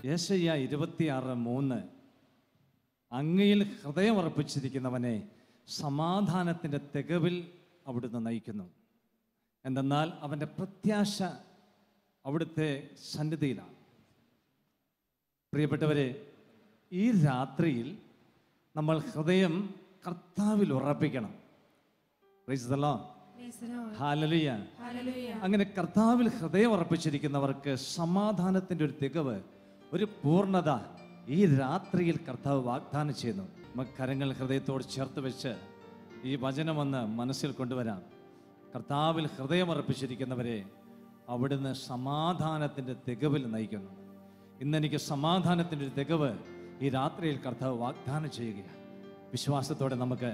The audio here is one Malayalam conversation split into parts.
യെശയ്യാ 26:3 അങ്ങയിൽ ഹൃദയം ഉറപ്പിച്ചിരിക്കുന്നവനെ സമാധാനത്തിൻ്റെ തികവിൽ അവിടുന്ന് നയിക്കുന്നു. എന്തെന്നാൽ അവൻ്റെ പ്രത്യാശ അവിടുത്തെ സന്നിധിയിലാണ്. പ്രിയപ്പെട്ടവരെ, ഈ രാത്രിയിൽ നമ്മൾ ഹൃദയം കർത്താവിൽ ഉറപ്പിക്കണം. Praise the Lord. ഹല്ലേലൂയ. അങ്ങനെ കർത്താവിൽ ഹൃദയം ഉറപ്പിച്ചിരിക്കുന്നവർക്ക് സമാധാനത്തിൻ്റെ ഒരു തികവ്, ഒരു പൂർണ്ണത ഈ രാത്രിയിൽ കർത്താവ് വാഗ്ദാനം ചെയ്യുന്നു. നമുക്ക് കരങ്ങൾ ഹൃദയത്തോട് ചേർത്ത് വെച്ച് ഈ വചനമൊന്ന് മനസ്സിൽ കൊണ്ടുവരാം. കർത്താവിൽ ഹൃദയമർപ്പിച്ചിരിക്കുന്നവരെ അവിടുന്ന് സമാധാനത്തിൻ്റെ തികവിൽ നയിക്കുന്നു. ഇന്നെനിക്ക് സമാധാനത്തിൻ്റെ ഒരു തികവ് ഈ രാത്രിയിൽ കർത്താവ് വാഗ്ദാനം ചെയ്യുകയാണ്. വിശ്വാസത്തോടെ നമുക്ക്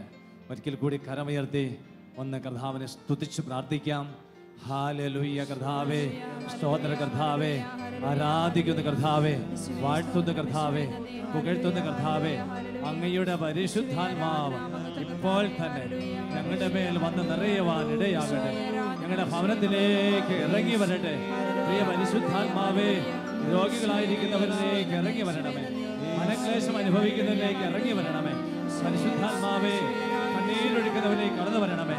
ഒരിക്കൽ കൂടി കരമുയർത്തി ഒന്ന് കർത്താവിനെ സ്തുതിച്ച് പ്രാർത്ഥിക്കാം. ഹല്ലേലൂയ കർത്താവേ, സ്തോത്ര കർത്താവേ, ആരാധിക്കുന്ന കർത്താവേ, വാഴ്ത്തുന്ന കർത്താവേ, പുകഴ്ത്തുന്ന കർത്താവേ, അങ്ങയുടെ പരിശുദ്ധാത്മാവ് ഇപ്പോൾ തന്നെ ഞങ്ങളുടെ മേൽ വന്ന് നിറയുവാൻ ഇടയാകട്ടെ. ഞങ്ങളുടെ ഭവനത്തിലേക്ക് ഇറങ്ങി വരട്ടെ. പ്രിയ പരിശുദ്ധാത്മാവേ, രോഗികളായിരിക്കുന്നവരിലേക്ക് ഇറങ്ങി വരണമേ. മനക്ലേശം അനുഭവിക്കുന്നവരിലേക്ക് ഇറങ്ങി വരണമേ. പരിശുദ്ധാത്മാവേ, കണ്ണീരൊഴുക്കുന്നവരിലേക്ക് കടന്നു വരണമേ.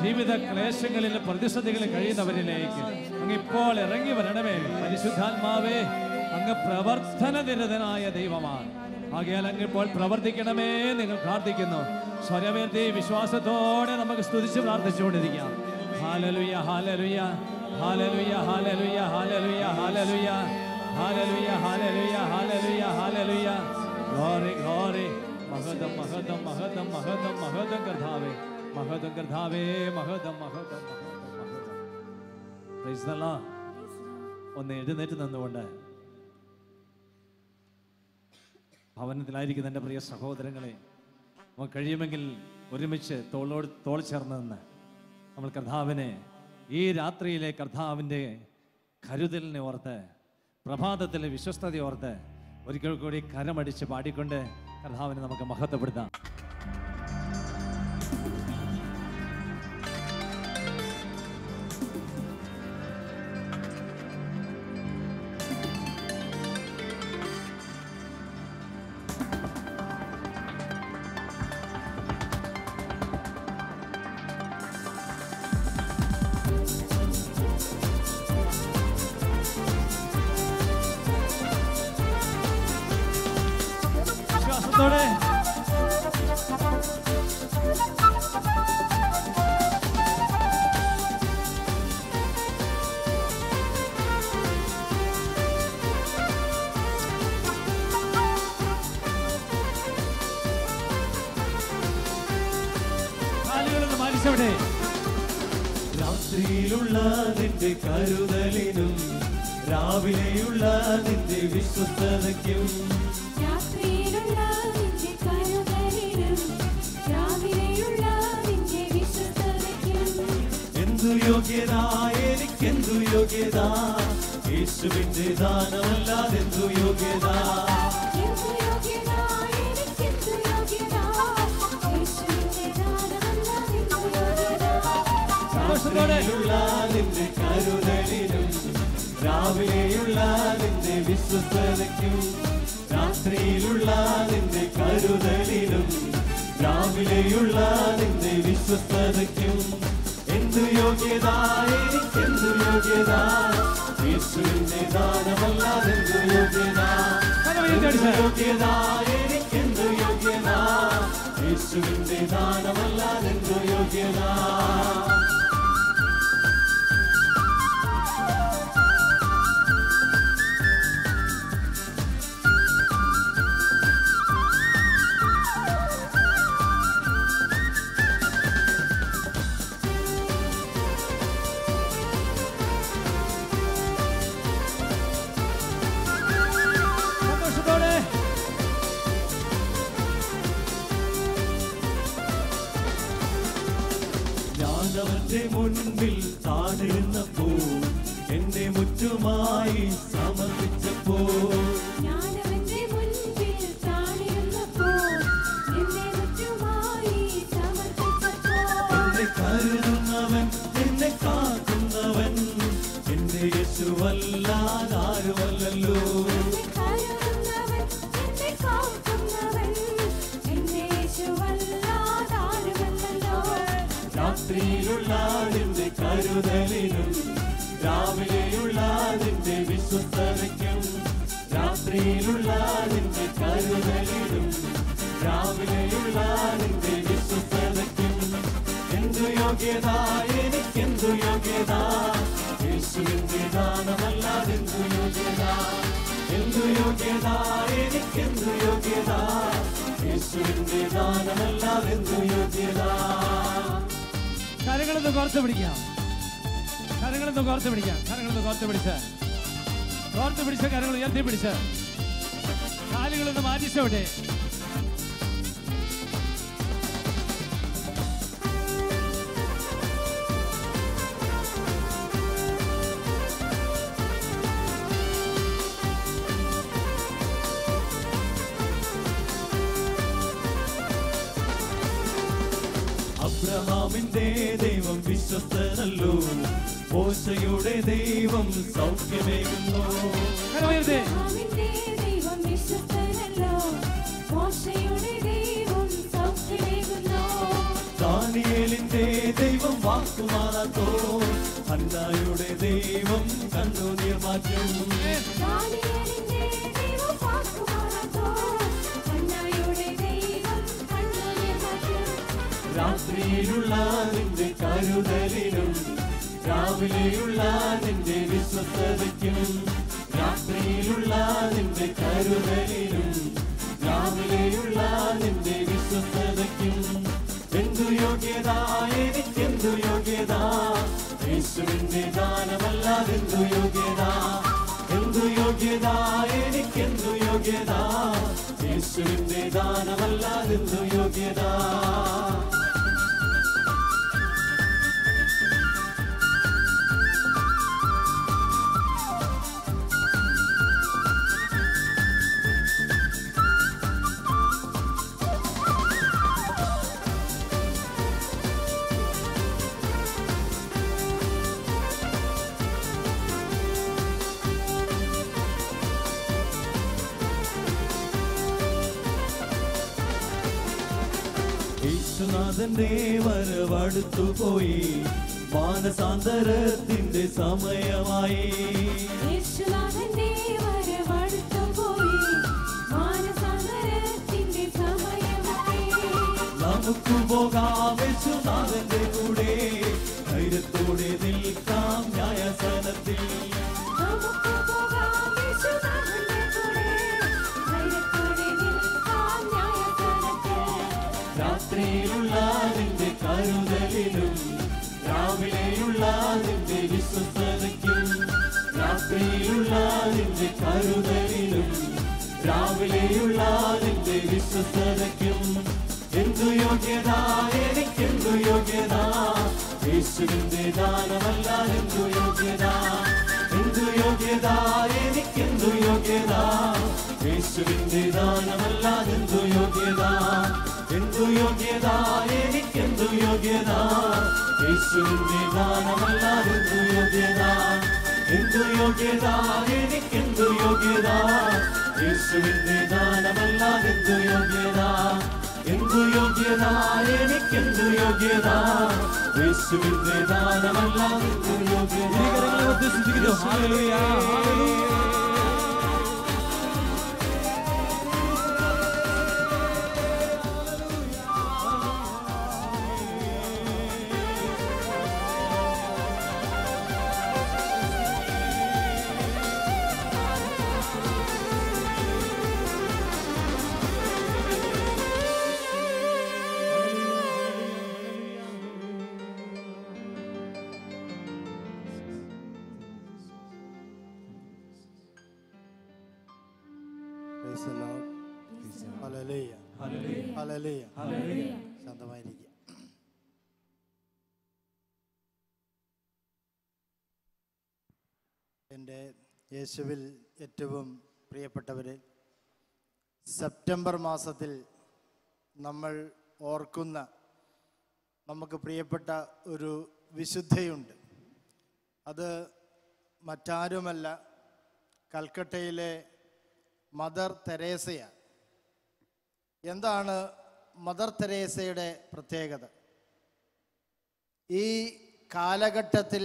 ജീവിത ക്ലേശങ്ങളിൽ പ്രതിസന്ധികളിൽ കഴിയുന്നവരിലേക്ക് അങ്ങ് ഇപ്പോൾ ഇറങ്ങി വരണമേ. പരിശുദ്ധാത്മാവേ, അങ്ങ് പ്രവർത്തന നിരതനായ ദൈവമാണ്. ആകയാൽ അങ്ങ് ഇപ്പോൾ പ്രവർത്തിക്കണമേ നിങ്ങൾ പ്രാർത്ഥിക്കുന്നു. സ്വരവേർത്തി വിശ്വാസത്തോടെ നമുക്ക് സ്തുതിച്ച് പ്രാർത്ഥിച്ചുകൊണ്ടിരിക്കാം. Hallelujah, hallelujah, hallelujah, hallelujah, hallelujah, hallelujah, hallelujah, hallelujah, hallelujah, hallelujah. Glory, glory. മഹത്വം, മഹത്വം, മഹത്വം, മഹത്വം, മഹത്വം കർത്താവേ, മഹത്വം കർത്താവേ, മഹത്വം, മഹത്വം, മഹത്വം, മഹത്വം. Price the Lord. ഒന്ന് എഴുന്നേറ്റ് നിന്നുകൊണ്ട് ഭവനത്തിലായിരിക്കുന്ന എൻ്റെ പ്രിയ സഹോദരങ്ങളെ, നമുക്ക് കഴിയുമെങ്കിൽ ഒരുമിച്ച് തോളോട് തോൾ ചേർന്ന് നിന്ന് നമ്മൾ കർത്താവിനെ ഈ രാത്രിയിലെ കർത്താവിൻ്റെ കരുതലിനെ ഓർത്ത്, പ്രഭാതത്തിലെ വിശ്വസ്തത ഓർത്ത് ഒരിക്കൽ കൂടി കരമടിച്ച് പാടിക്കൊണ്ട് കർത്താവിനെ നമുക്ക് മഹത്വപ്പെടുത്താം. രാത്രിയിലുള്ള നിന്റെ കരുതലിനും രാവിലെയുള്ള നിന്റെ വിശ്വസ്തതയ്ക്കും, രാത്രിയിലുള്ള നിന്റെ കരുതലിനും രാവിലെയുള്ള നിന്റെ വിശ്വസ്തതയ്ക്കും എന്തു യോഗ്യത, എനിക്കെന്തു യോഗ്യത, യേശുവിന്റെ ദാനമല്ലാതെന്തു യോഗ്യത, എന്തു യോഗ്യത, എനിക്കെന്തു യോഗ്യത, യേശുവിന്റെ ദാനമല്ലാതെന്തു യോഗ്യത. രാത്രിയിലുള്ള നിന്റെ കരുതലിനും രാവിലെയുള്ള നിന്റെ വിശ്വസ്തതയ്ക്കും, രാത്രിയിലുള്ള നിന്റെ കരുതലിനും രാവിലെയുള്ള നിന്റെ വിശ്വസ്തതയ്ക്കും എന്തു യോഗ്യത, എനിക്കെന്തു യോഗ്യത, യേശുവിന്റെ ദാനമല്ലാതെന്തു യോഗ്യത, എന്തു യോഗ്യത, എനിക്കെന്തു യോഗ്യത, യേശുവിന്റെ ദാനമല്ലാതെന്തു യോഗ്യത. അവന്റെ മുൻപിൽ താണിരുന്നപ്പോൾ എന്നെ മുറ്റുമായി സമർപ്പിച്ചപ്പോൾ, ഞാനവന്റെ മുൻപിൽ താണിരുന്നപ്പോൾ എന്നെ മുറ്റുമായി സമർപ്പിച്ചപ്പോൾ, എന്നെ കരുതുന്നവൻ, എന്നെ കാക്കുന്നവൻ, എന്റെ യേശുവല്ലാതാരുമല്ലല്ലോ, എന്നെ രാത്രിയിലുള്ള നിന്റെ കരുതലിനും രാവിലെയുള്ള നിന്റെ വിശ്വസ്തതയ്ക്കും രാത്രിയിലുള്ള നിന്റെ കരുതലിനും രാവിലെയുള്ള നിന്റെ വിശ്വസ്തതയ്ക്കും എന്തു യോഗ്യത എനിക്കെന്തു യോഗ്യത യേശുവിന്റെ ദാനമല്ലാതെന്തു യോഗ്യത എന്തു യോഗ്യത എനിക്കെന്തു യോഗ്യത യേശുവിന്റെ ദാനമല്ലാതെന്തു യോഗ്യത. കരങ്ങളൊന്ന് കോർത്ത് പിടിക്കാം, കരങ്ങളൊന്ന് കോർത്ത് പിടിക്കാം, കരങ്ങളൊന്ന് കോർത്ത് പിടിച്ച കരങ്ങൾ ഉയർത്തി പിടിച്ച് കാലുകളൊന്ന് മാറ്റിച്ചോട്ടെ. അബ്രഹാമിന്റെ ദൈവം വിശ്വസ്തനല്ലോ, മോശയുടെ ദൈവം സൗഖ്യമേകുന്നു. അബ്രഹാമിന്റെ ദൈവം വിശ്വസ്തനല്ലോ, മോശയുടെ ദൈവം സൗഖ്യമേകുന്നു. ദാനിയേലിന്റെ ദൈവം വാക്കുമാറാത്തോ, ഹന്നായുടെ ദൈവം കണ്ണുനീർ മാറ്റും. ദാനിയേലിന്റെ ദൈവം വാക്കുമാറാത്തോ, ഹന്നായുടെ ദൈവം കണ്ണുനീർ മാറ്റും. രാത്രിയിലുള്ള നിന്റെ കരുതലിനും രാവിലെയുള്ള നിന്റെ വിശ്വസ്തതയ്ക്കും രാത്രിയിലുള്ള നിന്റെ കരുതലിനും രാവിലെയുള്ള നിന്റെ വിശ്വസ്തതയ്ക്കും എന്തു യോഗ്യത എനിക്കെന്തു യോഗ്യത യേശുവിന്റെ ദാനമല്ലാതെന്തു യോഗ്യത എന്തു യോഗ്യത എനിക്കെന്തു യോഗ്യത യേശുവിന്റെ ദാനമല്ലാതെന്തു യോഗ്യത. യേശുനാഥന്റെ വരവടുത്തുപോയി, മാനസാന്തരത്തിന്റെ സമയമായി. യേശുനാഥന്റെ വരവടുത്തുപോയി, മാനസാന്തരത്തിന്റെ സമയമായി. നമുക്ക് പോകാം യേശുനാഥന്റെ കൂടെ, ധൈര്യത്തോടെ നിൽക്കാം ന്യായാസനത്തിൽ. നമുക്ക് പോകാം യേശുനാഥന്റെ കൂടെ, ധൈര്യത്തോടെ നിൽക്കാം ന്യായാസനത്തിൽ. രാത്രിയിലുള്ള നിന്റെ കരുതലിനും രാവിലെയുള്ള നിന്റെ വിശ്വസ്തതയ്ക്കും രാത്രിയിലുള്ള നിന്റെ കരുതലിനും രാവിലെയുള്ള നിന്റെ വിശ്വസ്തതയ്ക്കും എന്തു യോഗ്യത എനിക്കെന്തു യോഗ്യത യേശുവിന്റെ ദാനമല്ലാതെന്തു യോഗ്യത എന്തു യോഗ്യത എനിക്കെന്തു യോഗ്യത യേശുവിന്റെ ദാനമല്ലാതെന്തു യോഗ്യത എന്തു യോഗ്യത എനിക്കെന്തു യോഗ്യത യേശുവിന്റെ ദാനമല്ലാതെന്തു യോഗ്യത എന്തു യോഗ്യത എനിക്കെന്തു യോഗ്യത യേശുവിന്റെ ദാനമല്ലാതെന്തു യോഗ്യത എന്തു യോഗ്യത എനിക്കെന്തു യോഗ്യത യേശുവിന്റെ ദാനമല്ലാതെന്തു യോഗ്യത. ശാന്തമായിരിക്കുക. എൻ്റെ യേശുവിൽ ഏറ്റവും പ്രിയപ്പെട്ടവരെ, സെപ്റ്റംബർ മാസത്തിൽ നമ്മൾ ഓർക്കുന്ന നമുക്ക് പ്രിയപ്പെട്ട ഒരു വിശുദ്ധയുണ്ട്. അത് മറ്റാരുമല്ല, കൽക്കട്ടയിലെ മദർ തെരേസയാണ്. എന്താണ് മദർ തെരേസയുടെ പ്രത്യേകത? ഈ കാലഘട്ടത്തിൽ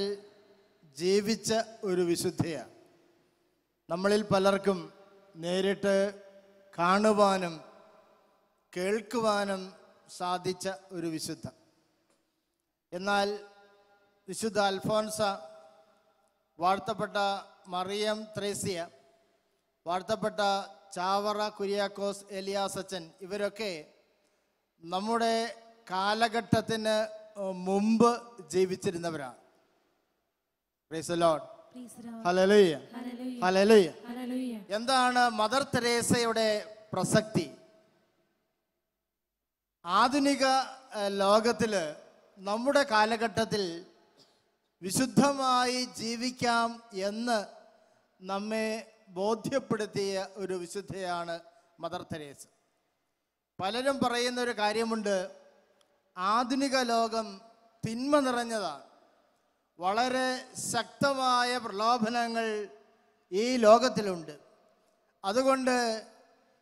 ജീവിച്ച ഒരു വിശുദ്ധയാണ്. നമ്മളിൽ പലർക്കും നേരിട്ട് കാണുവാനും കേൾക്കുവാനും സാധിച്ച ഒരു വിശുദ്ധ. എന്നാൽ വിശുദ്ധ അൽഫോൻസ, വാഴ്ത്തപ്പെട്ട മറിയം ത്രേസ്യ, വാഴ്ത്തപ്പെട്ട ചാവറ കുര്യാക്കോസ് എലിയാസച്ചൻ, ഇവരൊക്കെ നമ്മുടെ കാലഘട്ടത്തിന് മുമ്പ് ജീവിച്ചിരുന്നവരാണ്. Praise the Lord. Hallelujah, hallelujah. എന്താണ് മദർ തെരേസയുടെ പ്രസക്തി? ആധുനിക ലോകത്തില് നമ്മുടെ കാലഘട്ടത്തിൽ വിശുദ്ധമായി ജീവിക്കാം എന്ന് നമ്മെ ബോധ്യപ്പെടുത്തിയ ഒരു വിശുദ്ധയാണ് മദർ തെരേസ. പലരും പറയുന്ന ഒരു കാര്യമുണ്ട്, ആധുനിക ലോകം തിന്മ നിറഞ്ഞതാണ്. വളരെ ശക്തമായ പ്രലോഭനങ്ങൾ ഈ ലോകത്തിലുണ്ട്. അതുകൊണ്ട്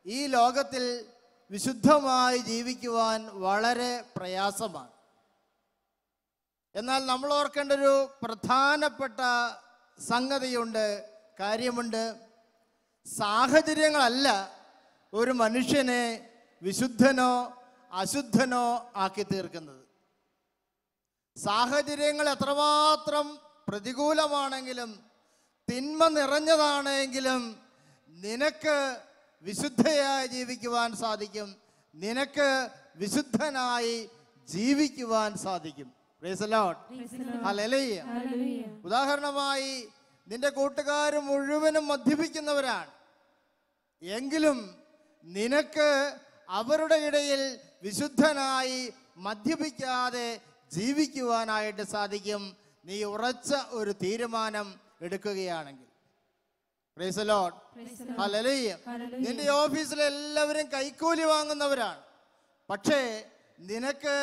ഈ ലോകത്തിൽ വിശുദ്ധമായി ജീവിക്കുവാൻ വളരെ പ്രയാസമാണ്. എന്നാൽ നമ്മൾ ഓർക്കേണ്ട ഒരു പ്രധാനപ്പെട്ട സംഗതിയുണ്ട്, കാര്യമുണ്ട്. സാഹചര്യങ്ങളല്ല ഒരു മനുഷ്യനെ വിശുദ്ധനോ അശുദ്ധനോ ആക്കി തീർക്കുന്നത്. സാഹചര്യങ്ങൾ എത്രമാത്രം പ്രതികൂലമാണെങ്കിലും തിന്മ നിറഞ്ഞതാണെങ്കിലും നിനക്ക് വിശുദ്ധയായി ജീവിക്കുവാൻ സാധിക്കും, നിനക്ക് വിശുദ്ധനായി ജീവിക്കുവാൻ സാധിക്കും. Praise the Lord. ഹല്ലേലൂയ. ഉദാഹരണമായി നിന്റെ കൂട്ടുകാർ മുഴുവനും മദ്യപിക്കുന്നവരാണ്, എങ്കിലും നിനക്ക് അവരുടെ ഇടയിൽ വിശുദ്ധനായി മദ്യപിക്കാതെ ജീവിക്കുവാനായിട്ട് സാധിക്കും, നീ ഉറച്ച ഒരു തീരുമാനം എടുക്കുകയാണെങ്കിൽ. Price the Lord. ഹല്ലേലൂയ. നിന്റെ ഓഫീസിൽ എല്ലാവരും കൈക്കൂലി വാങ്ങുന്നവരാണ്, പക്ഷേ നിനക്ക്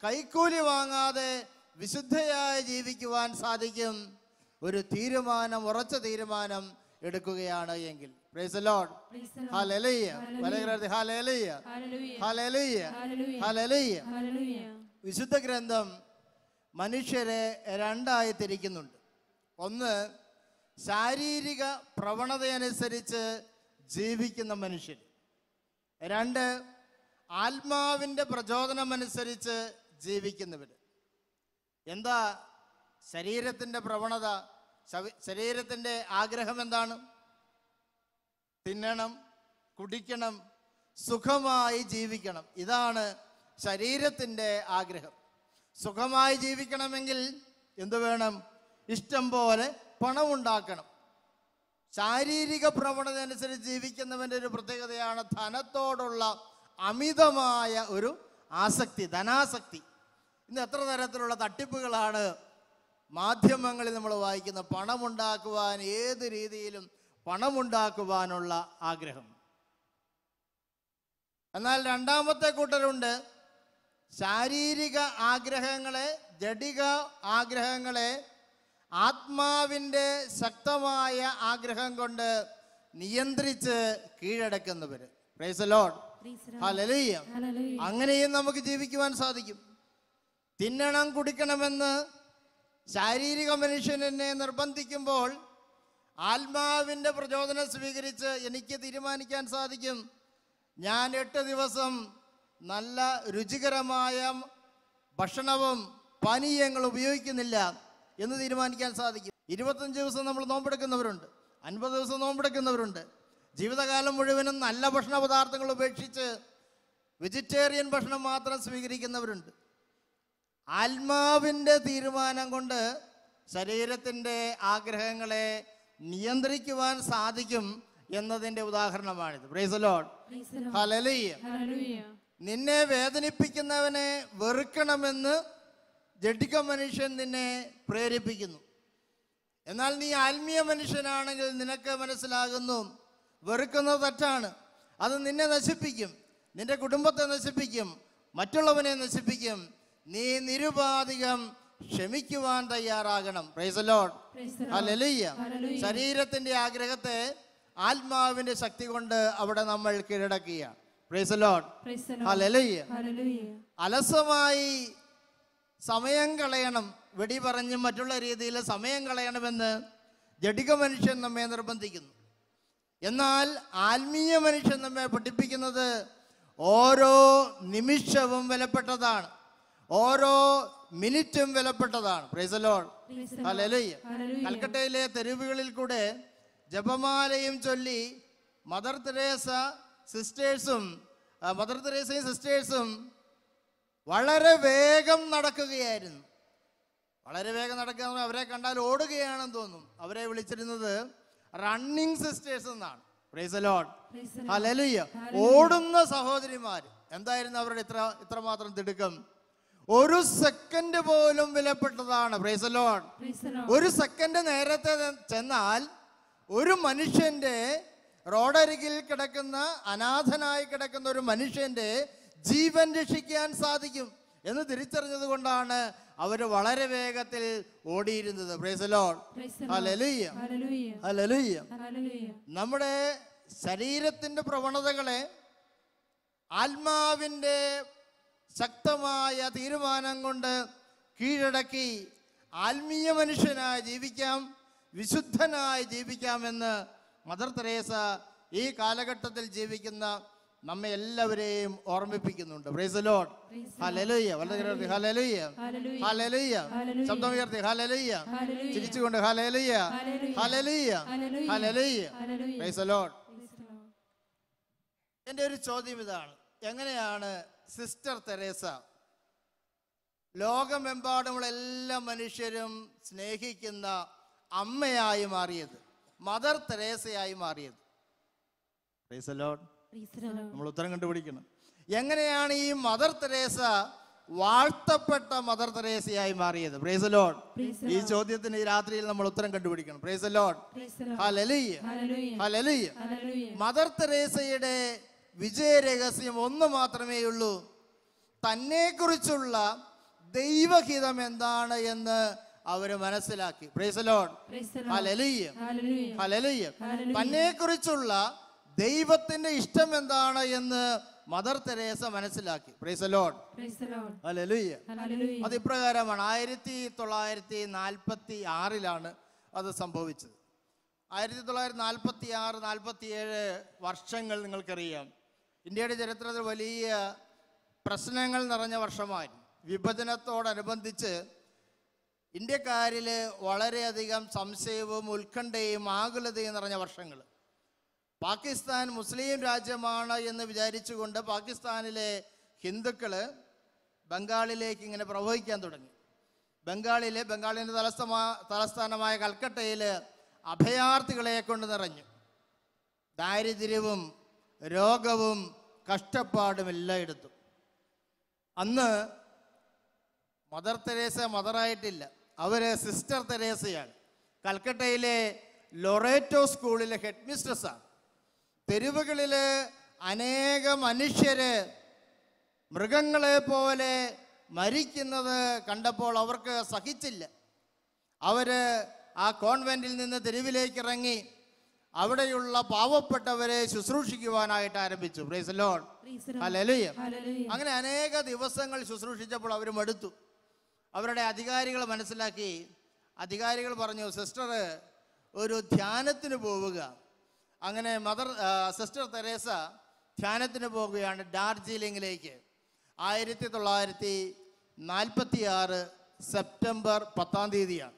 കൈക്കൂലി വാങ്ങാതെ വിശുദ്ധയായി ജീവിക്കുവാൻ സാധിക്കും, ഒരു തീരുമാനം, ഉറച്ച തീരുമാനം എടുക്കുകയാണ് എങ്കിൽ. Price the Lord. Hallelujah. Hallelujah. Hallelujah. Hallelujah. വിശുദ്ധ ഗ്രന്ഥം മനുഷ്യരെ രണ്ടായി തിരിക്കുന്നുണ്ട്. ഒന്ന്, ശാരീരിക പ്രവണതയനുസരിച്ച് ജീവിക്കുന്ന മനുഷ്യർ. രണ്ട്, ആത്മാവിൻ്റെ പ്രചോദനമനുസരിച്ച് ജീവിക്കുന്നവർ. എന്താ ശരീരത്തിൻ്റെ പ്രവണത? ശരീരത്തിൻ്റെ ആഗ്രഹം എന്താണ്? തിന്നണം, കുടിക്കണം, സുഖമായി ജീവിക്കണം. ഇതാണ് ശരീരത്തിൻ്റെ ആഗ്രഹം. സുഖമായി ജീവിക്കണമെങ്കിൽ എന്തു വേണം? ഇഷ്ടം പോലെ പണമുണ്ടാക്കണം. ശാരീരിക പ്രവണത അനുസരിച്ച് ജീവിക്കുന്നവൻ്റെ ഒരു പ്രത്യേകതയാണ് ധനത്തോടുള്ള അമിതമായ ഒരു ആസക്തി, ധനാസക്തി. ഇന്ന് എത്ര തരത്തിലുള്ള തട്ടിപ്പുകളാണ് മാധ്യമങ്ങളിൽ നമ്മൾ വായിക്കുന്നത്. പണമുണ്ടാക്കുവാൻ, ഏത് രീതിയിലും പണമുണ്ടാക്കുവാനുള്ള ആഗ്രഹം. എന്നാൽ രണ്ടാമത്തെ കൂട്ടരുണ്ട്, ശാരീരിക ആഗ്രഹങ്ങളെ, ജഡിക ആഗ്രഹങ്ങളെ ആത്മാവിൻ്റെ ശക്തമായ ആഗ്രഹം കൊണ്ട് നിയന്ത്രിച്ച് കീഴടക്കുന്നവർ. Praise the Lord. ഹല്ലേലൂയ. അങ്ങനെയും നമുക്ക് ജീവിക്കുവാൻ സാധിക്കും. തിന്നണം, കുടിക്കണമെന്ന് ശാരീരിക മനുഷ്യനെ നിർബന്ധിക്കുമ്പോൾ ആത്മാവിൻ്റെ പ്രചോദനം സ്വീകരിച്ച് എനിക്ക് തീരുമാനിക്കാൻ സാധിക്കും, ഞാൻ 8 ദിവസം നല്ല രുചികരമായ ഭക്ഷണവും പാനീയങ്ങളും ഉപയോഗിക്കുന്നില്ല എന്ന് തീരുമാനിക്കാൻ സാധിക്കും. 25 ദിവസം നമ്മൾ നോമ്പെടുക്കുന്നവരുണ്ട്, 50 ദിവസം നോമ്പെടുക്കുന്നവരുണ്ട്. ജീവിതകാലം മുഴുവനും നല്ല ഭക്ഷണ പദാർത്ഥങ്ങൾ ഉപേക്ഷിച്ച് വെജിറ്റേറിയൻ ഭക്ഷണം മാത്രം സ്വീകരിക്കുന്നവരുണ്ട്. ആത്മാവിൻ്റെ തീരുമാനം കൊണ്ട് ശരീരത്തിൻ്റെ ആഗ്രഹങ്ങളെ നിയന്ത്രിക്കുവാൻ സാധിക്കും എന്നതിൻ്റെ ഉദാഹരണമാണിത്. Price the Lord. ഹല്ലേലൂയ. നിന്നെ വേദനിപ്പിക്കുന്നവനെ വെറുക്കണമെന്ന് ജഡിക മനുഷ്യൻ നിന്നെ പ്രേരിപ്പിക്കുന്നു. എന്നാൽ നീ ആത്മീയ മനുഷ്യനാണെങ്കിൽ നിനക്ക് മനസ്സിലാകുന്നു വെറുക്കുന്നത് തെറ്റാണ്, അത് നിന്നെ നശിപ്പിക്കും, നിന്റെ കുടുംബത്തെ നശിപ്പിക്കും, മറ്റുള്ളവനെ നശിപ്പിക്കും. നീ നിരുപാധികം ക്ഷമിക്കുവാൻ തയ്യാറാകണം. Praise the Lord. ഹല്ലേലൂയ. ശരീരത്തിന്റെ ആഗ്രഹത്തെ ആത്മാവിന്റെ ശക്തി കൊണ്ട് അവിടെ നമ്മൾ കീഴടക്കുകയാണ്. Praise the Lord. ഹല്ലേലൂയ. അലസമായി സമയം കളയണം, വെടി പറഞ്ഞും മറ്റുള്ള രീതിയിൽ സമയം കളയണമെന്ന് ജഡിക മനുഷ്യൻ നമ്മെ നിർബന്ധിക്കുന്നു. എന്നാൽ ആത്മീയ മനുഷ്യൻ നമ്മെ പഠിപ്പിക്കുന്നത് ഓരോ നിമിഷവും വിലപ്പെട്ടതാണ്, ഓരോ മിനിറ്റും വിലപ്പെട്ടതാണ്. Price the Lord. ഹല്ലേലൂയ. കൽക്കട്ടയിലെ തെരുവുകളിൽ കൂടെ ജപമാലയും ചൊല്ലി മദർ തെരേസയും സിസ്റ്റേഴ്സും വളരെ വേഗം നടക്കുകയായിരുന്നു. വളരെ വേഗം നടക്കുക, അവരെ കണ്ടാൽ ഓടുകയാണെന്ന് തോന്നും. അവരെ വിളിച്ചിരുന്നത് റണ്ണിങ് സിസ്റ്റേഴ്സ് എന്നാണ്. Price the Lord. ഹല്ലേലൂയ. ഓടുന്ന സഹോദരിമാർ. എന്തായിരുന്നു അവരുടെ ഇത്രമാത്രം തിടുക്കം? ഒരു സെക്കൻഡ് പോലും വിലപ്പെട്ടതാണ്. Price the Lord. ഒരു സെക്കൻഡ് നേരത്തെ ചെന്നാൽ ഒരു മനുഷ്യന്റെ റോഡരികിൽ കിടക്കുന്ന അനാഥനായി കിടക്കുന്ന ഒരു മനുഷ്യന്റെ ജീവൻ രക്ഷിക്കാൻ സാധിക്കും എന്ന് തിരിച്ചറിഞ്ഞത് കൊണ്ടാണ് അവർ വളരെ വേഗത്തിൽ ഓടിയിരുന്നത്. Praise the Lord. Hallelujah. Hallelujah. നമ്മുടെ ശരീരത്തിന്റെ പ്രവണതകളെ ആത്മാവിന്റെ ശക്തമായ തീരുമാനം കൊണ്ട് കീഴടക്കി ആത്മീയ മനുഷ്യനായി ജീവിക്കാം, വിശുദ്ധനായി ജീവിക്കാമെന്ന് മദർ തെരേസ ഈ കാലഘട്ടത്തിൽ ജീവിക്കുന്ന നമ്മെ എല്ലാവരെയും ഓർമ്മിപ്പിക്കുന്നുണ്ട്. Praise the Lord. ഹല്ലേലൂയ. വളരെ ഹല്ലേലൂയ. ഹല്ലേലൂയ. ശബ്ദം ഉയർത്തി ഹല്ലേലൂയ. ചിരിച്ചുകൊണ്ട് hallelujah. Hallelujah. Hallelujah. Praise the Lord. എൻ്റെ ഒരു ചോദ്യം ഇതാണ്: എങ്ങനെയാണ് സിസ്റ്റർ തെരേസ ലോകമെമ്പാടുമുള്ള എല്ലാ മനുഷ്യരും സ്നേഹിക്കുന്ന അമ്മയായി മാറിയത്, മദർ തെരേസയായി മാറിയത്? Praise the Lord. നമ്മൾ ഉത്തരം കണ്ടുപിടിക്കണം. എങ്ങനെയാണ് ഈ മദർ തെരേസ വാഴ്ത്തപ്പെട്ട മദർ തെരേസയായി മാറിയത്? Praise the Lord. ഈ ചോദ്യത്തിന് ഈ രാത്രിയിൽ നമ്മൾ ഉത്തരം കണ്ടുപിടിക്കണം. Praise the Lord. Hallelujah. Hallelujah. Mother തെരേസയുടെ വിജയ രഹസ്യം ഒന്ന് മാത്രമേ ഉള്ളൂ: തന്നെക്കുറിച്ചുള്ള ദൈവഹിതം എന്താണ് എന്ന് അവര് മനസ്സിലാക്കി. Praise the Lord. Hallelujah. Hallelujah. തന്നെക്കുറിച്ചുള്ള ദൈവത്തിന്റെ ഇഷ്ടം എന്താണ് എന്ന് മദർ തെരേസ മനസ്സിലാക്കി. Praise the Lord. ഹല്ലേലൂയ. അത് ഇപ്രകാരമാണ്. 1946 അത് സംഭവിച്ചത്. 1946-47 വർഷങ്ങൾ നിങ്ങൾക്കറിയാം. ഇന്ത്യയുടെ ചരിത്രത്തിൽ വലിയ പ്രശ്നങ്ങൾ നിറഞ്ഞ വർഷമായിരുന്നു. വിഭജനത്തോടനുബന്ധിച്ച് ഇന്ത്യക്കാരിൽ വളരെയധികം സംശയവും ഉത്കണ്ഠയും ആകുലതയും നിറഞ്ഞ വർഷങ്ങൾ. പാകിസ്ഥാൻ മുസ്ലിം രാജ്യമാണ് എന്ന് വിചാരിച്ചുകൊണ്ട് പാകിസ്ഥാനിലെ ഹിന്ദുക്കൾ ബംഗാളിലേക്ക് ഇങ്ങനെ പ്രവഹിക്കാൻ തുടങ്ങി. ബംഗാളിൻ്റെ തലസ്ഥാനമായ കൽക്കട്ടയിൽ അഭയാർത്ഥികളെ കൊണ്ട് നിറഞ്ഞു. ദാരിദ്ര്യവും രോഗവും കഷ്ടപ്പാടും എല്ലായിടത്തും. അന്ന് മദർ തെരേസ മദറായിട്ടില്ല, അവർ സിസ്റ്റർ തെരേസയാണ്. കൽക്കട്ടയിലെ ലൊറേറ്റോ സ്കൂളിലെ ഹെഡ് മിസ്ട്രസ്സാണ്. തെരുവുകളിൽ അനേക മനുഷ്യര് മൃഗങ്ങളെ പോലെ മരിക്കുന്നത് കണ്ടപ്പോൾ അവർക്ക് സഹിച്ചില്ല. അവര് ആ കോൺവെന്റിൽ നിന്ന് തെരുവിലേക്ക് ഇറങ്ങി അവിടെയുള്ള പാവപ്പെട്ടവരെ ശുശ്രൂഷിക്കുവാനായിട്ട് ആരംഭിച്ചു. Price the Lord. ഹല്ലേലൂയ. അങ്ങനെ അനേക ദിവസങ്ങൾ ശുശ്രൂഷിച്ചപ്പോൾ അവർ മടുത്തു. അവരുടെ അധികാരികൾ മനസ്സിലാക്കി. അധികാരികൾ പറഞ്ഞു, സിസ്റ്റർ ഒരു ധ്യാനത്തിന് പോവുക. അങ്ങനെ സിസ്റ്റർ തെരേസ ധ്യാനത്തിന് പോവുകയാണ് ഡാർജിലിംഗിലേക്ക്. 1946 സെപ്റ്റംബർ 10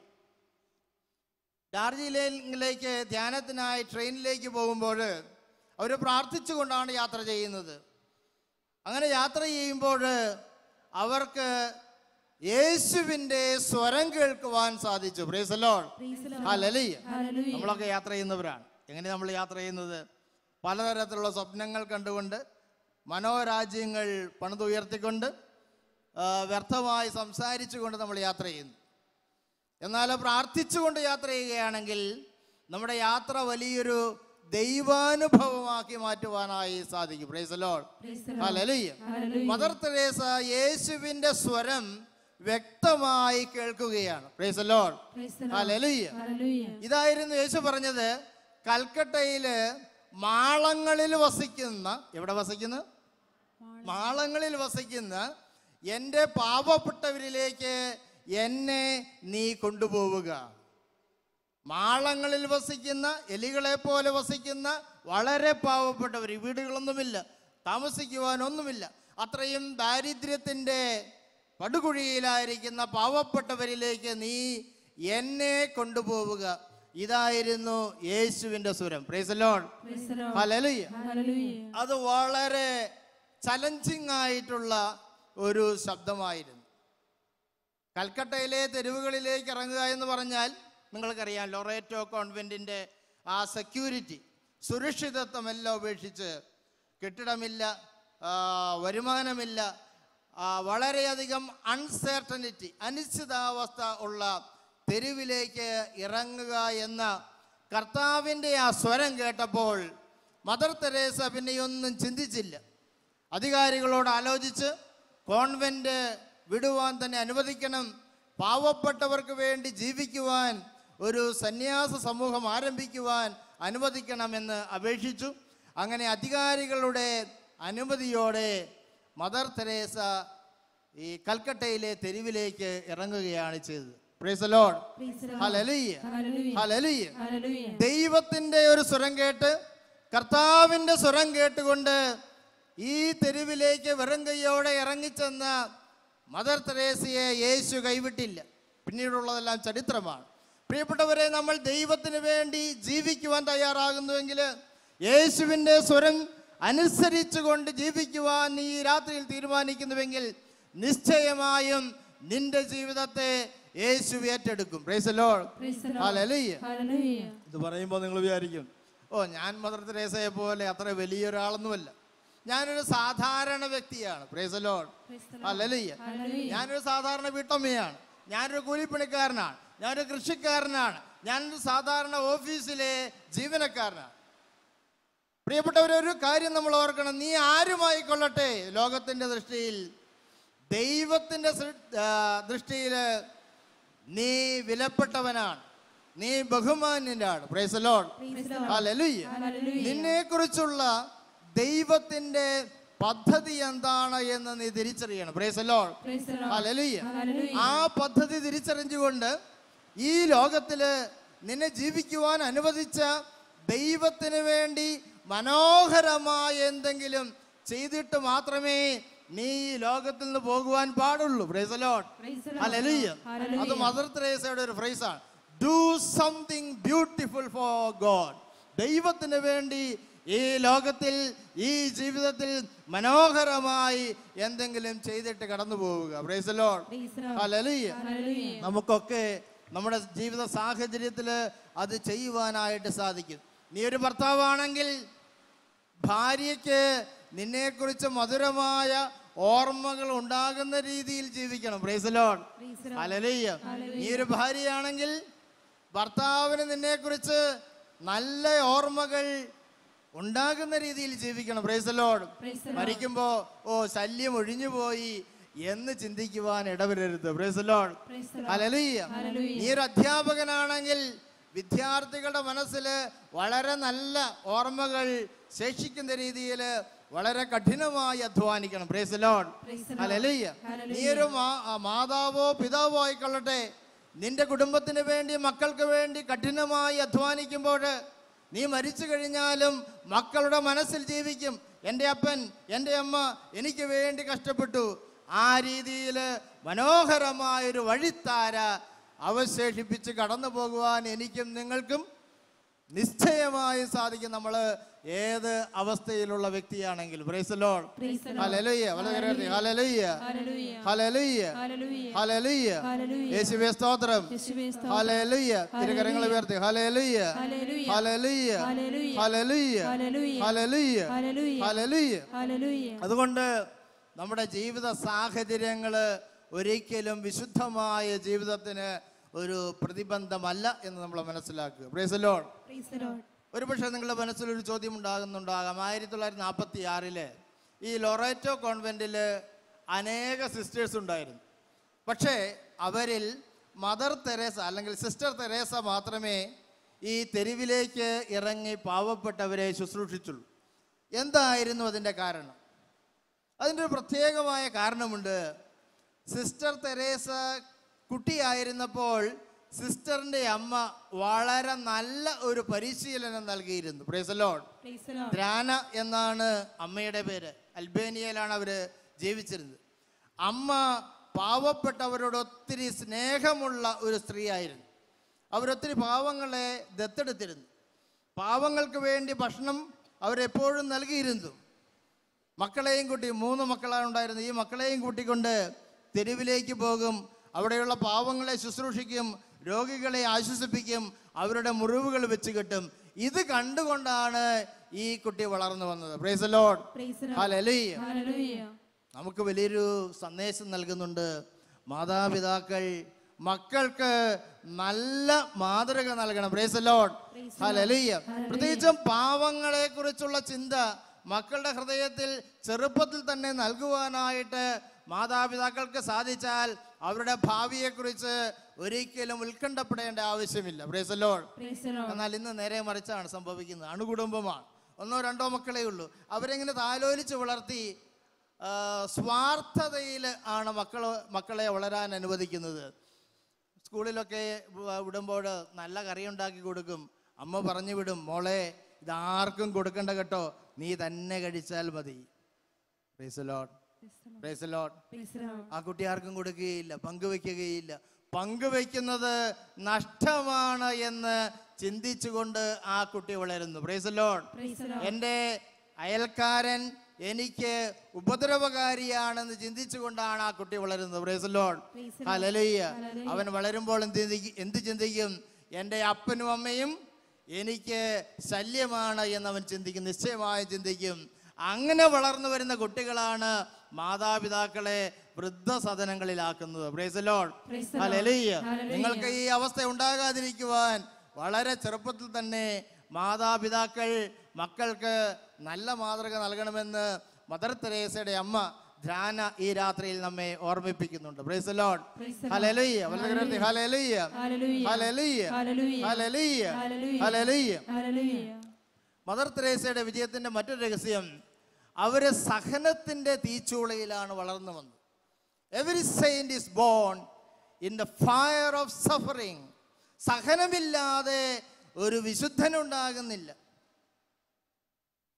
ഡാർജിലിംഗിലേക്ക് ധ്യാനത്തിനായി ട്രെയിനിലേക്ക് പോകുമ്പോൾ അവർ പ്രാർത്ഥിച്ചുകൊണ്ടാണ് യാത്ര ചെയ്യുന്നത്. അങ്ങനെ യാത്ര ചെയ്യുമ്പോൾ അവർക്ക് യേശുവിൻ്റെ സ്വരം കേൾക്കുവാൻ സാധിച്ചു. Price the Lord. ഹല്ലേലൂയ. നമ്മളൊക്കെ യാത്ര ചെയ്യുന്നവരാണ്. എങ്ങനെ നമ്മൾ യാത്ര ചെയ്യുന്നത്? പലതരത്തിലുള്ള സ്വപ്നങ്ങൾ കണ്ടുകൊണ്ട്, മനോരാജ്യങ്ങൾ പണിതുയർത്തിക്കൊണ്ട്, വ്യർത്ഥമായി സംസാരിച്ചുകൊണ്ട് നമ്മൾ യാത്ര ചെയ്യുന്നു. എന്നാൽ പ്രാർത്ഥിച്ചുകൊണ്ട് യാത്ര ചെയ്യുകയാണെങ്കിൽ നമ്മുടെ യാത്ര വലിയൊരു ദൈവാനുഭവമാക്കി മാറ്റുവാനായി സാധിക്കും. Praise the Lord. Hallelujah. Mother Teresa യേശുവിൻ്റെ സ്വരം വ്യക്തമായി കേൾക്കുകയാണ്. Praise the Lord. ഹല്ലേലൂയ. ഇതായിരുന്നു യേശു പറഞ്ഞത്. കൽക്കട്ടയില് മാളങ്ങളിൽ വസിക്കുന്ന, എവിടെ വസിക്കുന്ന? മാളങ്ങളിൽ വസിക്കുന്ന എൻ്റെ പാവപ്പെട്ടവരിലേക്ക് എന്നെ നീ കൊണ്ടുപോവുക. മാളങ്ങളിൽ വസിക്കുന്ന, എലികളെ പോലെ വസിക്കുന്ന വളരെ പാവപ്പെട്ടവർ, വീടുകളൊന്നുമില്ല, താമസിക്കുവാനൊന്നുമില്ല, അത്രയും ദാരിദ്ര്യത്തിൻ്റെ പടുകുഴിയിലായിരിക്കുന്ന പാവപ്പെട്ടവരിലേക്ക് നീ എന്നെ കൊണ്ടുപോവുക. ഇതായിരുന്നു യേശുവിൻ്റെ സ്വരം. Price the Lord. ഹല്ലേലൂയ. അത് വളരെ ചലഞ്ചിങ് ആയിട്ടുള്ള ഒരു ശബ്ദമായിരുന്നു. കൽക്കട്ടയിലെ തെരുവുകളിലേക്ക് ഇറങ്ങുക എന്ന് പറഞ്ഞാൽ നിങ്ങൾക്കറിയാം, ലൊറേറ്റോ കോൺവെൻറ്റിൻ്റെ ആ സെക്യൂരിറ്റി, സുരക്ഷിതത്വമെല്ലാം ഉപേക്ഷിച്ച്, കെട്ടിടമില്ല, വരുമാനമില്ല, വളരെയധികം അൺസെർട്ടനിറ്റി, അനിശ്ചിതാവസ്ഥ ഉള്ള തെരുവിലേക്ക് ഇറങ്ങുക എന്ന കർത്താവിൻ്റെ ആ സ്വരം കേട്ടപ്പോൾ മദർ തെരേസ പിന്നെയൊന്നും ചിന്തിച്ചില്ല. അധികാരികളോട് ആലോചിച്ച് കോൺവെൻറ്റ് വിടുവാൻ തന്നെ അനുവദിക്കണം, പാവപ്പെട്ടവർക്ക് വേണ്ടി ജീവിക്കുവാൻ ഒരു സന്യാസ സമൂഹം ആരംഭിക്കുവാൻ അനുവദിക്കണമെന്ന് അപേക്ഷിച്ചു. അങ്ങനെ അധികാരികളുടെ അനുമതിയോടെ മദർ തെരേസ ഈ കൽക്കട്ടയിലെ തെരുവിലേക്ക് ഇറങ്ങുകയാണ് ചെയ്തത്. Price the Lord. Hallelujah. Hallelujah. ദൈവത്തിൻ്റെ ഒരു സ്വരം കേട്ട്, കർത്താവിൻ്റെ സ്വരം കേട്ടുകൊണ്ട് ഈ തെരുവിലേക്ക് വെറും കൈയോടെ ഇറങ്ങിച്ചെന്ന മദർ തെരേസയെ യേശു കൈവിട്ടില്ല. പിന്നീടുള്ളതെല്ലാം ചരിത്രമാണ്. പ്രിയപ്പെട്ടവരെ, നമ്മൾ ദൈവത്തിന് വേണ്ടി ജീവിക്കുവാൻ തയ്യാറാകുന്നുവെങ്കിൽ, യേശുവിൻ്റെ സ്വരം അനുസരിച്ചുകൊണ്ട് ജീവിക്കുവാൻ നീ രാത്രിയിൽ തീരുമാനിക്കുന്നുവെങ്കിൽ, നിശ്ചയമായും നിന്റെ ജീവിതത്തെ യേശു ഏറ്റെടുക്കും. Price the Lord. ഹല്ലേലൂയ. ഇത് പറയുമ്പോൾ നിങ്ങൾ വിചാരിക്കും, ഞാൻ മദർ തെരേസയെ പോലെ അത്ര വലിയൊരാളൊന്നുമല്ല, ഞാനൊരു സാധാരണ വ്യക്തിയാണ്. Price the Lord. ഹല്ലേലൂയ. ഞാനൊരു സാധാരണ വീട്ടമ്മയാണ്, ഞാനൊരു കൂലിപ്പണിക്കാരനാണ്, ഞാനൊരു കൃഷിക്കാരനാണ്, ഞാനൊരു സാധാരണ ഓഫീസിലെ ജീവനക്കാരനാണ്. പ്രിയപ്പെട്ടവരെ, ഒരു കാര്യം നമ്മൾ ഓർക്കണം, നീ ആരുമായിക്കൊള്ളട്ടെ, ലോകത്തിൻ്റെ ദൃഷ്ടിയിൽ, ദൈവത്തിൻ്റെ ദൃഷ്ടിയിൽ നീ വിലപ്പെട്ടവനാണ്, നീ ബഹുമാന്യനാണ്. Praise the Lord. ഹല്ലേലൂയ. നിന്നെക്കുറിച്ചുള്ള ദൈവത്തിൻ്റെ പദ്ധതി എന്താണ് എന്ന് നീ തിരിച്ചറിയണം. Praise the Lord. ഹല്ലേലൂയ. ആ പദ്ധതി തിരിച്ചറിഞ്ഞുകൊണ്ട് ഈ ലോകത്തില് നിന്നെ ജീവിക്കുവാൻ അനുവദിച്ച ദൈവത്തിന് വേണ്ടി മനോഹരമായ എന്തെങ്കിലും ചെയ്തിട്ട് മാത്രമേ നീ ലോകത്തിൽ നിന്ന് പോകുവാൻ പാടുള്ളൂ. Praise the Lord. ഹല്ലേലൂയ. അത് മദർ തെരേസയുടെ ഒരു ഫ്രേസാണ്. Do something beautiful for God. ദൈവത്തിന് വേണ്ടി ഈ ലോകത്തിൽ, ഈ ജീവിതത്തിൽ മനോഹരമായി എന്തെങ്കിലും ചെയ്തിട്ട് കടന്നു പോവുക. Price the Lord. ഹല്ലേലൂയ. നമുക്കൊക്കെ നമ്മുടെ ജീവിത സാഹചര്യത്തിൽ അത് ചെയ്യുവാനായിട്ട് സാധിക്കും. നീ ഒരു ഭർത്താവാണെങ്കിൽ ഭാര്യയ്ക്ക് നിന്നെക്കുറിച്ച് മധുരമായ ഓർമ്മകൾ ഉണ്ടാകുന്ന രീതിയിൽ ജീവിക്കണം. Price the Lord. ഹല്ലേലൂയ. നീ ഒരു ഭാര്യയാണെങ്കിൽ ഭർത്താവിന് നിന്നെക്കുറിച്ച് നല്ല ഓർമ്മകൾ ഉണ്ടാകുന്ന രീതിയിൽ ജീവിക്കണം. Price the Lord. മരിക്കുമ്പോ ശല്യം ഒഴിഞ്ഞു പോയി എന്ന് ചിന്തിക്കുവാൻ ഇടവരരുത്. Praise the Lord. ഹല്ലേലൂയ. നീ ഒരു അധ്യാപകനാണെങ്കിൽ വിദ്യാർത്ഥികളുടെ മനസ്സിൽ വളരെ നല്ല ഓർമ്മകൾ ശേഷിക്കുന്ന രീതിയിൽ വളരെ കഠിനമായി അധ്വാനിക്കണം. Praise the Lord. ഹല്ലേലൂയ. നീ ഒരു മാതാവോ പിതാവോ ആയിക്കൊള്ളട്ടെ, നിന്റെ കുടുംബത്തിന് വേണ്ടി, മക്കൾക്ക് വേണ്ടി കഠിനമായി അധ്വാനിക്കുമ്പോൾ നീ മരിച്ചു കഴിഞ്ഞാലും മക്കളുടെ മനസ്സിൽ ജീവിക്കും, എൻ്റെ അപ്പൻ, എൻ്റെ അമ്മ എനിക്ക് വേണ്ടി കഷ്ടപ്പെട്ടു. ആ രീതിയിൽ മനോഹരമായൊരു വഴിത്താര അവശേഷിപ്പിച്ച് കടന്നു പോകുവാൻ എനിക്കും നിങ്ങൾക്കും നിശ്ചയമായും സാധിക്കും, നമ്മൾ ഏത് അവസ്ഥയിലുള്ള വ്യക്തിയാണെങ്കിലും. Praise the Lord. Hallelujah. Hallelujah. Hallelujah. Hallelujah. യേശുവേ സ്തോത്രം. ഹല്ലേലൂയ. തിരുകരങ്ങൾ ഉയർത്തി. Hallelujah. Hallelujah. Hallelujah. Hallelujah. Hallelujah. അതുകൊണ്ട് നമ്മുടെ ജീവിത സാഹചര്യങ്ങൾ ഒരിക്കലും വിശുദ്ധമായ ജീവിതത്തിന് ഒരു പ്രതിബന്ധമല്ല എന്ന് നമ്മൾ മനസ്സിലാക്കുക. Price the Lord. ഒരുപക്ഷെ നിങ്ങളുടെ മനസ്സിലൊരു ചോദ്യം ഉണ്ടാകാം. 1946 ഈ ലൊറേറ്റോ കോൺവെന്റിൽ അനേക സിസ്റ്റേഴ്സ് ഉണ്ടായിരുന്നു. പക്ഷേ അവരിൽ മദർ തെരേസ അല്ലെങ്കിൽ സിസ്റ്റർ തെരേസ മാത്രമേ ഈ തെരുവിലേക്ക് ഇറങ്ങി പാവപ്പെട്ടവരെ ശുശ്രൂഷിച്ചുള്ളൂ. എന്തായിരുന്നു അതിൻ്റെ കാരണം? അതിൻ്റെ ഒരു പ്രത്യേകമായ കാരണമുണ്ട്. സിസ്റ്റർ തെരേസ കുട്ടിയായിരുന്നപ്പോൾ സിസ്റ്ററിന്റെ അമ്മ വളരെ നല്ല ഒരു പരിശീലനം നൽകിയിരുന്നു. Price the Lord. ദ്രാന എന്നാണ് അമ്മയുടെ പേര്. അൽബേനിയയിലാണ് അവര് ജീവിച്ചിരുന്നത്. അമ്മ പാവപ്പെട്ടവരോട് ഒത്തിരി സ്നേഹമുള്ള ഒരു സ്ത്രീയായിരുന്നു. അവരൊത്തിരി പാവങ്ങളെ ദത്തെടുത്തിരുന്നു. പാവങ്ങൾക്ക് വേണ്ടി ഭക്ഷണം അവരെപ്പോഴും നൽകിയിരുന്നു. മക്കളെയും കൂട്ടി, 3 മക്കളാണ് ഉണ്ടായിരുന്നത്. ഈ മക്കളെയും കൂട്ടിക്കൊണ്ട് തെരുവിലേക്ക് പോകും. അവിടെയുള്ള പാവങ്ങളെ ശുശ്രൂഷിക്കും, രോഗികളെ ആശ്വസിപ്പിക്കും, അവരുടെ മുറിവുകൾ വെച്ച് കെട്ടും. ഇത് കണ്ടുകൊണ്ടാണ് ഈ കുട്ടി വളർന്നു വന്നത്. Price the Lord. ഹല്ലേലൂയ. നമുക്ക് വലിയൊരു സന്ദേശം നൽകുന്നുണ്ട്. മാതാപിതാക്കൾ മക്കൾക്ക് നല്ല മാതൃക നൽകണം. Price the Lord. ഹല്ലേലൂയ. പ്രത്യേകിച്ചും പാവങ്ങളെ കുറിച്ചുള്ള ചിന്ത മക്കളുടെ ഹൃദയത്തിൽ ചെറുപ്പത്തിൽ തന്നെ നൽകുവാനായിട്ട് മാതാപിതാക്കൾക്ക് സാധിച്ചാൽ അവരുടെ ഭാവിയെക്കുറിച്ച് ഒരിക്കലും ഉത്കണ്ഠപ്പെടേണ്ട ആവശ്യമില്ല. Price the Lord. എന്നാൽ ഇന്ന് നേരെ മറിച്ചാണ് സംഭവിക്കുന്നത്. അണുകുടുംബമാണ്. 1-2 മക്കളേ ഉള്ളൂ. അവരെങ്ങനെ താലോലിച്ച് വളർത്തി സ്വാർത്ഥതയിൽ ആണ് മക്കളെ വളരാൻ അനുവദിക്കുന്നത്. സ്കൂളിലൊക്കെ വിടുമ്പോൾ നല്ല കറി ഉണ്ടാക്കി കൊടുക്കും. അമ്മ പറഞ്ഞു വിടും, മോളെ ഇതാർക്കും കൊടുക്കണ്ട കേട്ടോ, നീ തന്നെ കഴിച്ചാൽ മതി. Price the Lord. Price the Lord. ആ കുട്ടി ആർക്കും കൊടുക്കുകയില്ല, പങ്കുവെക്കുകയില്ല. പങ്കുവെക്കുന്നത് നഷ്ടമാണ് എന്ന് ചിന്തിച്ചുകൊണ്ട് ആ കുട്ടി വളരുന്നു. Price the Lord. എൻ്റെ അയൽക്കാരൻ എനിക്ക് ഉപദ്രവകാരിയാണെന്ന് ചിന്തിച്ചുകൊണ്ടാണ് ആ കുട്ടി വളരുന്നത്. Price the Lord. ഹല്ലേലൂയ. അവൻ വളരുമ്പോൾ എന്ത് ചിന്തിക്കും? എൻ്റെ അപ്പനും അമ്മയും എനിക്ക് ശല്യമാണ് എന്നവൻ ചിന്തിക്കും, നിശ്ചയമായും ചിന്തിക്കും. അങ്ങനെ വളർന്നു വരുന്ന കുട്ടികളാണ് മാതാപിതാക്കളെ വൃദ്ധസദനങ്ങളിലാക്കുന്നത്. Praise the Lord. ഹല്ലേലൂയ. നിങ്ങൾക്ക് ഈ അവസ്ഥ ഉണ്ടാകാതിരിക്കുവാൻ വളരെ ചെറുപ്പത്തിൽ തന്നെ മാതാപിതാക്കൾ മക്കൾക്ക് നല്ല മാതൃക നൽകണമെന്ന് മദർ തെരേസയുടെ അമ്മ ധ്യാന ഈ രാത്രിയിൽ നമ്മെ ഓർമ്മിപ്പിക്കുന്നുണ്ട്. Praise the Lord. Hallelujah. Hallelujah. Hallelujah. Hallelujah. Hallelujah. Mother തെരേസയുടെ വിജയത്തിന്റെ മറ്റൊരു രഹസ്യം, അവര് സഹനത്തിന്റെ തീച്ചൂളയിലാണ് വളർന്നു വന്നത്. Every saint is born in the fire of suffering. സഹനമില്ലാതെ ഒരു വിശുദ്ധനുണ്ടാകുന്നില്ല.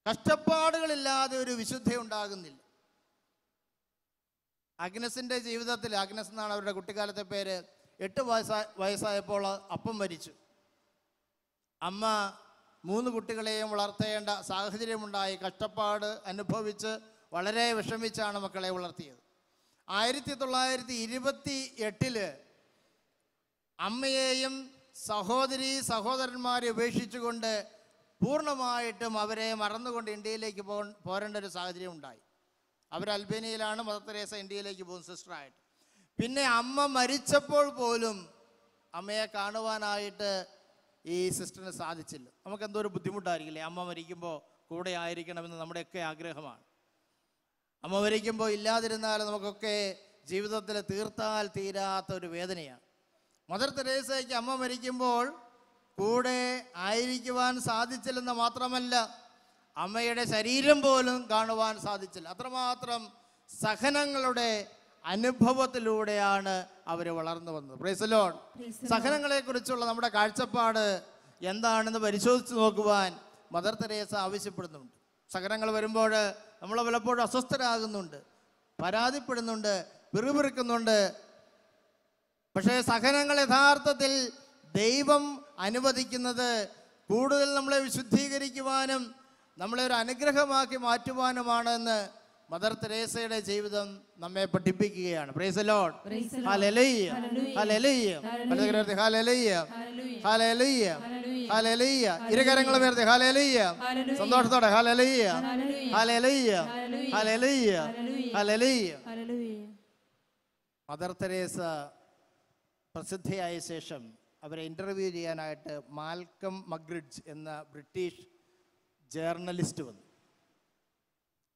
കഷ്ടപ്പാടുകളില്ലാതെ ഒരു വിശുദ്ധ ഉണ്ടാകുന്നില്ല. അഗ്നസിന്റെ ജീവിതത്തിൽ, അഗ്നസ് എന്നാണ് അവരുടെ കുട്ടിക്കാലത്തെ പേര്, 8 വയസ്സായപ്പോൾ അപ്പം മരിച്ചു. അമ്മ 3 കുട്ടികളെയും വളർത്തേണ്ട സാഹചര്യമുണ്ടായി. കഷ്ടപ്പാട് അനുഭവിച്ച് വളരെ വിഷമിച്ചാണ് മക്കളെ വളർത്തിയത്. 1928 അമ്മയെയും സഹോദരന്മാരെ ഉപേക്ഷിച്ചുകൊണ്ട് പൂർണ്ണമായിട്ടും അവരെ മറന്നുകൊണ്ട് ഇന്ത്യയിലേക്ക് പോരേണ്ട ഒരു സാഹചര്യം ഉണ്ടായി. അവർ അൽബേനിയയിലാണ്, മദർ തെരേസ ഇന്ത്യയിലേക്ക് പോകും സിസ്റ്ററായിട്ട്. പിന്നെ അമ്മ മരിച്ചപ്പോൾ പോലും അമ്മയെ കാണുവാനായിട്ട് ഈ സിസ്റ്ററിന് സാധിച്ചില്ല. നമുക്ക് എന്തോ ഒരു ബുദ്ധിമുട്ടായിരിക്കില്ലേ? അമ്മ മരിക്കുമ്പോൾ കൂടെ ആയിരിക്കണമെന്ന് നമ്മുടെയൊക്കെ ആഗ്രഹമാണ്. അമ്മ മരിക്കുമ്പോൾ ഇല്ലാതിരുന്നാൽ നമുക്കൊക്കെ ജീവിതത്തിൽ തീർത്താൽ തീരാത്ത ഒരു വേദനയാണ്. മദർ തെരേസയ്ക്ക് അമ്മ മരിക്കുമ്പോൾ കൂടെ ആയിരിക്കുവാൻ സാധിച്ചില്ലെന്ന് മാത്രമല്ല, അമ്മയുടെ ശരീരം പോലും കാണുവാൻ സാധിച്ചില്ല. അത്രമാത്രം സഹനങ്ങളുടെ അനുഭവത്തിലൂടെയാണ് അവർ വളർന്നു വന്നത്. Price the Lord. സഹനങ്ങളെ കുറിച്ചുള്ള നമ്മുടെ കാഴ്ചപ്പാട് എന്താണെന്ന് പരിശോധിച്ച് നോക്കുവാൻ മദർ തെരേസ ആവശ്യപ്പെടുന്നുണ്ട്. സഹനങ്ങൾ വരുമ്പോൾ നമ്മൾ പലപ്പോഴും അസ്വസ്ഥരാകുന്നുണ്ട്, പരാതിപ്പെടുന്നുണ്ട്, പിറുപിറുക്കുന്നുണ്ട്. പക്ഷേ സഹനങ്ങൾ യഥാർത്ഥത്തിൽ ദൈവം അനുവദിക്കുന്നത് കൂടുതൽ നമ്മളെ വിശുദ്ധീകരിക്കുവാനും നമ്മളെ ഒരു അനുഗ്രഹമാക്കി മാറ്റുവാനുമാണെന്ന് മദർ തെരേസയുടെ ജീവിതം നമ്മെ പഠിപ്പിക്കുകയാണ്. Praise the Lord. Hallelujah. Hallelujah. Hallelujah. Hallelujah. Hallelujah. ഇരുകരങ്ങളും ഉയർത്തി ഹല്ലേലൂയ. സന്തോഷത്തോടെ hallelujah. Hallelujah. Hallelujah. Hallelujah. Mother Teresa പ്രസിദ്ധയായ ശേഷം അവരെ ഇൻ്റർവ്യൂ ചെയ്യാനായിട്ട് മാൽക്കം മഗ്രിഡ്ജ് എന്ന ബ്രിട്ടീഷ് ജേർണലിസ്റ്റ് വന്നു.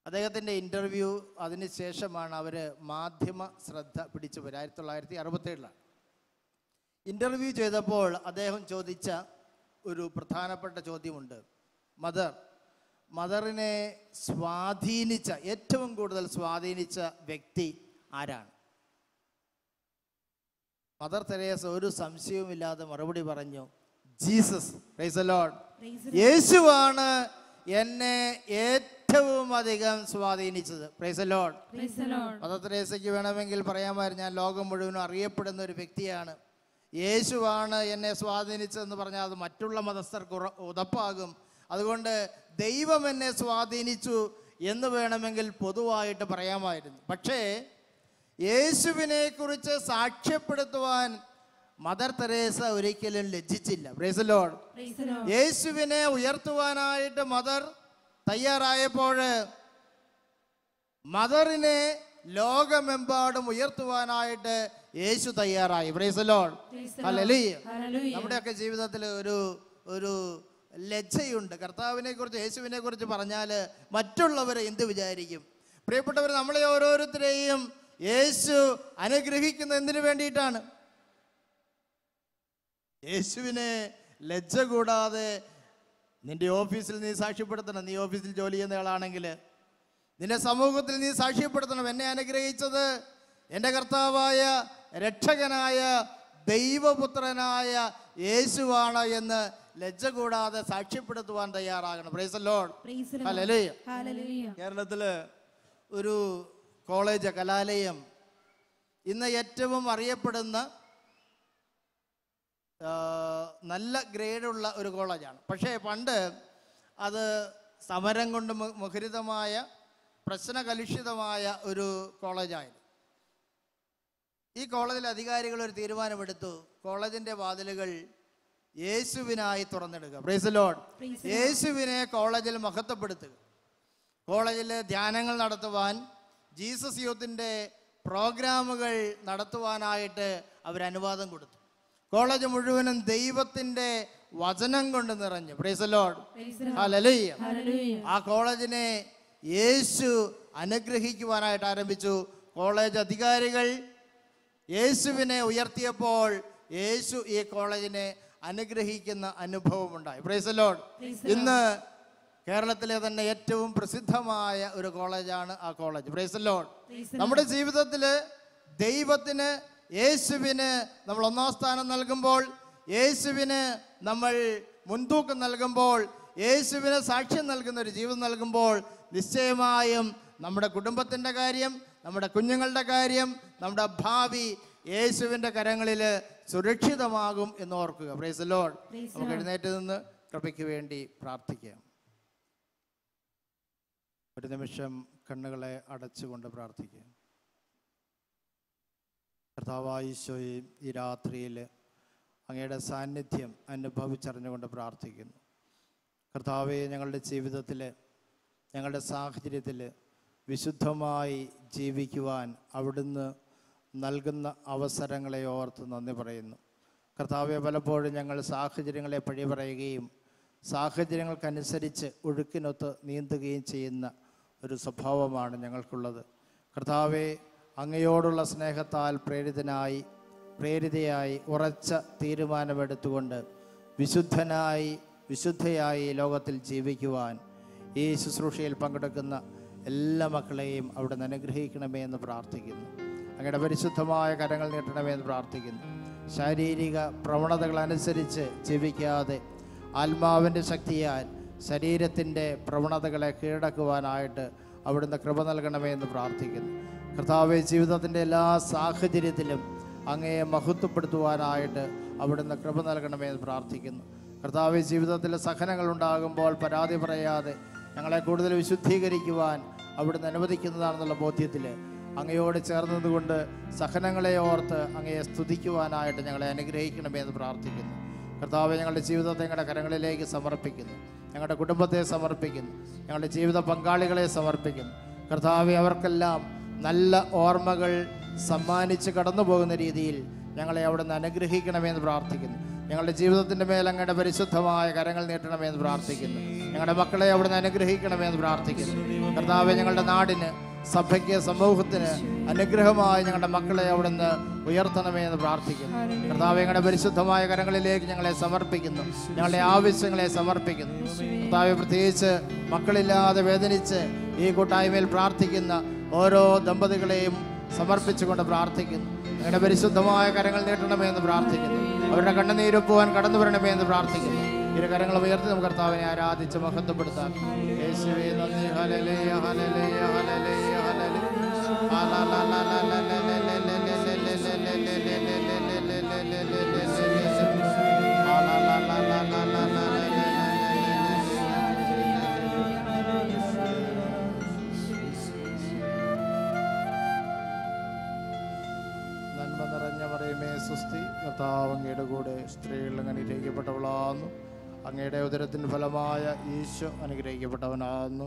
അദ്ദേഹത്തിൻ്റെ ഇൻ്റർവ്യൂ അതിന് ശേഷമാണ് അവർ മാധ്യമ ശ്രദ്ധ പിടിച്ചു പോയത്. 1967 ഇൻ്റർവ്യൂ ചെയ്തപ്പോൾ അദ്ദേഹം ചോദിച്ച ഒരു പ്രധാനപ്പെട്ട ചോദ്യമുണ്ട്. മദറിനെ ഏറ്റവും കൂടുതൽ സ്വാധീനിച്ച വ്യക്തി ആരാണ്? മദർ തെരേസ ഒരു സംശയവുമില്ലാതെ മറുപടി പറഞ്ഞു, ജീസസ്, പ്രൈസ് ദി ലോർഡ്, യേശുവാണ് എന്നെ ഏറ്റവും അധികം സ്വാധീനിച്ചത്. Price the Lord. മദർ തെരേസയ്ക്ക് വേണമെങ്കിൽ പറയാമായിരുന്നു, ഞാൻ ലോകം മുഴുവനും അറിയപ്പെടുന്ന ഒരു വ്യക്തിയാണ്, യേശുവാണ് എന്നെ സ്വാധീനിച്ചതെന്ന് പറഞ്ഞാൽ അത് മറ്റുള്ള മതസ്ഥർക്ക് ഉതപ്പാകും. അതുകൊണ്ട് ദൈവം എന്നെ സ്വാധീനിച്ചു എന്ന് വേണമെങ്കിൽ പൊതുവായിട്ട് പറയാമായിരുന്നു. പക്ഷേ യേശുവിനെ കുറിച്ച് സാക്ഷ്യപ്പെടുത്തുവാൻ മദർ തെരേസ ഒരിക്കലും ലജ്ജിച്ചില്ല. Price the Lord. യേശുവിനെ ഉയർത്തുവാനായിട്ട് മദർ തയ്യാറായപ്പോൾ മദറിനെ ലോകമെമ്പാടും ഉയർത്തുവാനായിട്ട് യേശു തയ്യാറായി. Price the Lord. ഹല്ലേലൂയ. നമ്മുടെയൊക്കെ ജീവിതത്തിൽ ഒരു ലജ്ജയുണ്ട്. കർത്താവിനെ കുറിച്ച്, യേശുവിനെ കുറിച്ച് പറഞ്ഞാൽ മറ്റുള്ളവരെ എന്ത് വിചാരിക്കും? പ്രിയപ്പെട്ടവർ, നമ്മളെ ഓരോരുത്തരെയും യേശു അനുഗ്രഹിക്കുന്ന എന്തിനു വേണ്ടിയിട്ടാണ്? യേശുവിനെ ലജ്ജ കൂടാതെ നിന്റെ ഓഫീസിൽ നീ സാക്ഷ്യപ്പെടുത്തണം. നീ ഓഫീസിൽ ജോലി ചെയ്യുന്ന ആളാണെങ്കിൽ നിന്റെ സമൂഹത്തിൽ നീ സാക്ഷ്യപ്പെടുത്തണം, എന്നെ അനുഗ്രഹിച്ചത് എൻ്റെ കർത്താവായ രക്ഷകനായ ദൈവപുത്രനായ യേശുവാണ് എന്ന് ലജ്ജ കൂടാതെ സാക്ഷ്യപ്പെടുത്തുവാൻ തയ്യാറാകണം. Praise the Lord. ഹല്ലേലൂയ. കേരളത്തില് ഒരു കോളേജ്, കലാലയം ഇന്ന് ഏറ്റവും അറിയപ്പെടുന്ന നല്ല ഗ്രേഡുള്ള ഒരു കോളേജാണ്. പക്ഷേ പണ്ട് അത് സമരം കൊണ്ട് മുഖരിതമായ, പ്രശ്നകലുഷിതമായ ഒരു കോളേജായിരുന്നു. ഈ കോളേജിലെ അധികാരികൾ ഒരു തീരുമാനമെടുത്തു, കോളേജിൻ്റെ വാതിലുകൾ യേശുവിനായി തുറന്നിടുക. Praise the Lord. യേശുവിനെ കോളേജിൽ മഹത്വപ്പെടുത്തുക. കോളേജിൽ ധ്യാനങ്ങൾ നടത്തുവാൻ, ജീസസ് യൂത്തിൻ്റെ പ്രോഗ്രാമുകൾ നടത്തുവാനായിട്ട് അവർ അനുവാദം കൊടുത്തു. കോളേജ് മുഴുവനും ദൈവത്തിൻ്റെ വചനം കൊണ്ട് നിറഞ്ഞു. Price the Lord. ഹല്ലേലൂയ. ആ കോളേജിനെ യേശു അനുഗ്രഹിക്കുവാനായിട്ട് ആരംഭിച്ചു. കോളേജ് അധികാരികൾ യേശുവിനെ ഉയർത്തിയപ്പോൾ യേശു ഈ കോളേജിനെ അനുഗ്രഹിക്കുന്ന അനുഭവം ഉണ്ടായി. Price the Lord. ഇന്ന് കേരളത്തിലെ തന്നെ ഏറ്റവും പ്രസിദ്ധമായ ഒരു കോളേജാണ് ആ കോളേജ്. Price the Lord. നമ്മുടെ ജീവിതത്തിൽ ദൈവത്തിന്, യേശുവിന് നമ്മൾ ഒന്നാം സ്ഥാനം നൽകുമ്പോൾ, യേശുവിന് നമ്മൾ മുൻതൂക്കം നൽകുമ്പോൾ, യേശുവിന് സാക്ഷ്യം നൽകുന്ന ഒരു ജീവിതം നൽകുമ്പോൾ നിശ്ചയമായും നമ്മുടെ കുടുംബത്തിൻ്റെ കാര്യം, നമ്മുടെ കുഞ്ഞുങ്ങളുടെ കാര്യം, നമ്മുടെ ഭാവി യേശുവിൻ്റെ കരങ്ങളിൽ സുരക്ഷിതമാകും എന്ന് ഓർക്കുക. Price the Lord. നമുക്ക് എഴുന്നേറ്റ് നിന്ന് കൃപയ്ക്ക് വേണ്ടി പ്രാർത്ഥിക്കാം. ഒരു നിമിഷം കണ്ണുകളെ അടച്ചുകൊണ്ട് പ്രാർത്ഥിക്കാം. കർത്താവായ ഈശോയെ, ഈ രാത്രിയിൽ അങ്ങയുടെ സാന്നിധ്യം അനുഭവിച്ചറിഞ്ഞുകൊണ്ട് പ്രാർത്ഥിക്കുന്നു. കർത്താവെ, ഞങ്ങളുടെ ജീവിതത്തിൽ, ഞങ്ങളുടെ സാഹചര്യത്തിൽ വിശുദ്ധമായി ജീവിക്കുവാൻ അവിടുന്ന് നൽകുന്ന അവസരങ്ങളെ ഓർത്ത് നന്ദി പറയുന്നു. കർത്താവെ, പലപ്പോഴും ഞങ്ങൾ സാഹചര്യങ്ങളെ പഴി പറയുകയും സാഹചര്യങ്ങൾക്കനുസരിച്ച് ഒഴുക്കിനൊത്ത് നീന്തുകയും ചെയ്യുന്ന ഒരു സ്വഭാവമാണ് ഞങ്ങൾക്കുള്ളത്. കർത്താവെ, അങ്ങയോടുള്ള സ്നേഹത്താൽ പ്രേരിതയായി ഉറച്ച തീരുമാനമെടുത്തുകൊണ്ട് വിശുദ്ധയായി ലോകത്തിൽ ജീവിക്കുവാൻ ഈ ശുശ്രൂഷയിൽ പങ്കെടുക്കുന്ന എല്ലാ മക്കളെയും അവിടുന്ന് അനുഗ്രഹിക്കണമേ എന്ന് പ്രാർത്ഥിക്കുന്നു. അങ്ങയുടെ പരിശുദ്ധമായ കരങ്ങൾ നീട്ടണമേ എന്ന് പ്രാർത്ഥിക്കുന്നു. ശാരീരിക പ്രവണതകളനുസരിച്ച് ജീവിക്കാതെ ആത്മാവിൻ്റെ ശക്തിയാൽ ശരീരത്തിൻ്റെ പ്രവണതകളെ കീഴടക്കുവാനായിട്ട് അവിടുന്ന് കൃപ നൽകണമേ എന്ന് പ്രാർത്ഥിക്കുന്നു. കർത്താവെ, ജീവിതത്തിൻ്റെ എല്ലാ സാഹചര്യത്തിലും അങ്ങയെ മഹത്വപ്പെടുത്തുവാനായിട്ട് അവിടുന്ന് കൃപ നൽകണമേ എന്ന് പ്രാർത്ഥിക്കുന്നു. കർത്താവെ, ജീവിതത്തിൽ സഹനങ്ങൾ ഉണ്ടാകുമ്പോൾ പരാതി പറയാതെ ഞങ്ങളെ കൂടുതൽ വിശുദ്ധീകരിക്കുവാൻ അവിടുന്ന് അനുവദിക്കുന്നതാണെന്നുള്ള ബോധ്യത്തിൽ അങ്ങയോട് ചേർന്നതുകൊണ്ട് സഹനങ്ങളെ ഓർത്ത് അങ്ങയെ സ്തുതിക്കുവാനായിട്ട് ഞങ്ങളെ അനുഗ്രഹിക്കണമേ എന്ന് പ്രാർത്ഥിക്കുന്നു. കർത്താവെ, ഞങ്ങളുടെ ജീവിതത്തെ ഞങ്ങളുടെ കരങ്ങളിലേക്ക് സമർപ്പിക്കുന്നു. ഞങ്ങളുടെ കുടുംബത്തെ സമർപ്പിക്കുന്നു. ഞങ്ങളുടെ ജീവിത പങ്കാളികളെ സമർപ്പിക്കുന്നു. കർത്താവെ, അവർക്കെല്ലാം നല്ല ഓർമ്മകൾ സമ്മാനിച്ച് കടന്നു പോകുന്ന രീതിയിൽ ഞങ്ങളെ അവിടുന്ന് അനുഗ്രഹിക്കണമെന്ന് പ്രാർത്ഥിക്കുന്നു. ഞങ്ങളുടെ ജീവിതത്തിൻ്റെ മേൽ അങ്ങയുടെ പരിശുദ്ധമായ കരങ്ങൾ നീട്ടണമെന്ന് പ്രാർത്ഥിക്കുന്നു. ഞങ്ങളുടെ മക്കളെ അവിടുന്ന് അനുഗ്രഹിക്കണമെന്ന് പ്രാർത്ഥിക്കുന്നു. കർത്താവെ, ഞങ്ങളുടെ നാടിന്, സഭയ്ക്ക്, സമൂഹത്തിന് അനുഗ്രഹമായി ഞങ്ങളുടെ മക്കളെ അവിടുന്ന് ഉയർത്തണമേ എന്ന് പ്രാർത്ഥിക്കുന്നു. കർത്താവെ, ഞങ്ങളുടെ പരിശുദ്ധമായ കരങ്ങളിലേക്ക് ഞങ്ങളെ സമർപ്പിക്കുന്നു. ഞങ്ങളുടെ ആവശ്യങ്ങളെ സമർപ്പിക്കുന്നു. കർത്താവെ, പ്രത്യേകിച്ച് മക്കളില്ലാതെ വേദനിച്ച് ഈ കൂട്ടായ്മയിൽ പ്രാർത്ഥിക്കുന്ന ഓരോ ദമ്പതികളെയും സമർപ്പിച്ചുകൊണ്ട് പ്രാർത്ഥിക്കുന്നു. നിങ്ങളുടെ പരിശുദ്ധമായ കരങ്ങൾ നീട്ടണമേ എന്ന് പ്രാർത്ഥിക്കുന്നു. അവരുടെ കണ്ണുനീരൊപ്പുവാൻ കടന്നു വരണമേ എന്ന് പ്രാർത്ഥിക്കുന്നു. ഇരു കരങ്ങൾ ഉയർത്തി നമുക്ക് കർത്താവിനെ ആരാധിച്ച് മഹത്വപ്പെടുത്താം. യേശുവേ നന്ദി. ഹല്ലേലൂയ ഹല്ലേലൂയ ഹല്ലേലൂയ നന്മ നിറഞ്ഞ മറിയമേ സ്വസ്തി, കർത്താവ് അങ്ങയുടെ കൂടെ സ്ത്രീകൾ അനുഗ്രഹിക്കപ്പെട്ടവളാകുന്നു. അങ്ങയുടെ ഉദരത്തിന് ഫലമായ ഈശോ അനുഗ്രഹിക്കപ്പെട്ടവനാകുന്നു.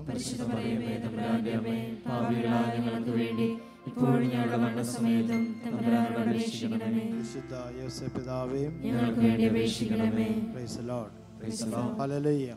വിശുദ്ധ യോസേപ്പ് പിതാവേയും ഞങ്ങൾക്ക് വേണ്ടി അപേക്ഷിക്കണമേ. Price the Lord. ഹല്ലേലൂയ.